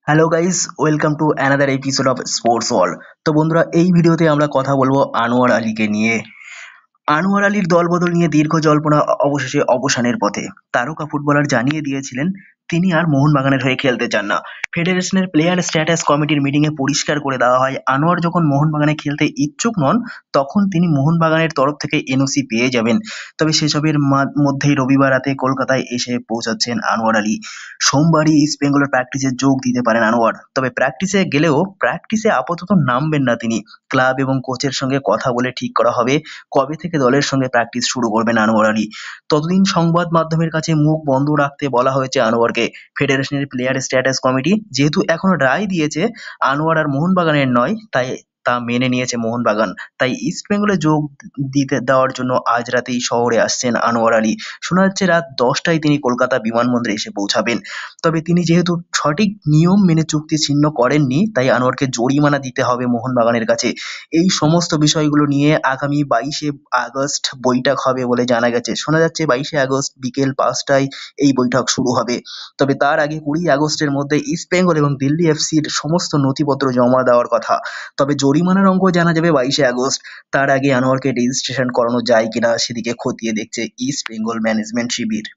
Hello guys, welcome to another episode of sports world. তো বন্ধুরা, এই ভিডিওতে আমরা কথা বলবো আনোয়ার আলীকে নিয়ে। আনোয়ার আলীর দলবদল নিয়ে দীর্ঘ জল্পনা অবশেষে অবসানের পথে। তারকা ফুটবলার জানিয়ে দিয়েছিলেন তিনি আর মোহনবাগানের হয়ে খেলতে চান না। ফেডারেশনের প্লেয়ার স্ট্যাটাস কমিটির মিটিংয়ে পরিষ্কার করে দেওয়া হয়, আনোয়ার যখন মোহনবাগানে খেলতে ইচ্ছুক নন তখন তিনি মোহনবাগানের তরফ থেকে এনওসি পেয়ে যাবেন। তবে সেসবের মধ্যেই রবিবার রাতে কলকাতায় এসে পৌঁছাচ্ছেন আনোয়ার আলী। সোমবারই ইস্ট বেঙ্গলের প্র্যাকটিসে যোগ দিতে পারেন আনোয়ার। তবে প্র্যাকটিসে গেলেও প্র্যাকটিসে আপাতত নামবেন না তিনি। ক্লাব এবং কোচের সঙ্গে কথা বলে ঠিক করা হবে কবে থেকে দলের সঙ্গে প্র্যাকটিস শুরু করবেন আনোয়ার আলী। ততদিন সংবাদ মাধ্যমের কাছে মুখ বন্ধ রাখতে বলা হয়েছে আনোয়ারকে। ফেডারেশনের প্লেয়ার স্ট্যাটাস কমিটি যেহেতু এখনো রায় দিয়েছে আনোয়ার আর মোহনবাগানের নয়, তাই তা মেনে নিয়েছে মোহনবাগান। তাই ইস্ট বেঙ্গলে যোগ দিতে দেওয়ার জন্য আজ রাতেই শহরে আসছেন আনোয়ার আলী। শোনা যাচ্ছে রাত 10টায় তিনি কলকাতা বিমানবন্দরে এসে পৌঁছাবেন। তবে তিনি যেহেতু সঠিক নিয়ম মেনে চুক্তি ছিন্ন করেননি, তাই আনোয়ারকে জরিমানা দিতে হবে মোহনবাগানের কাছে। এই সমস্ত বিষয়গুলো নিয়ে আগামী 22শে আগস্ট বৈঠক হবে বলে জানা গেছে। শোনা যাচ্ছে 22শে আগস্ট বিকেল 5টায় এই বৈঠক শুরু হবে। তবে তার আগে 20 আগস্টের মধ্যে ইস্ট বেঙ্গল এবং দিল্লি এফসির সমস্ত নথিপত্র জমা দেওয়ার কথা। তবে জরিমানার অঙ্ক জানা যাবে 22শে আগস্ট। তার আগে আনোয়ারকে রেজিস্ট্রেশন করানো যায় কিনা সেদিকে খতিয়ে দেখছে ইস্ট বেঙ্গল ম্যানেজমেন্ট শিবির।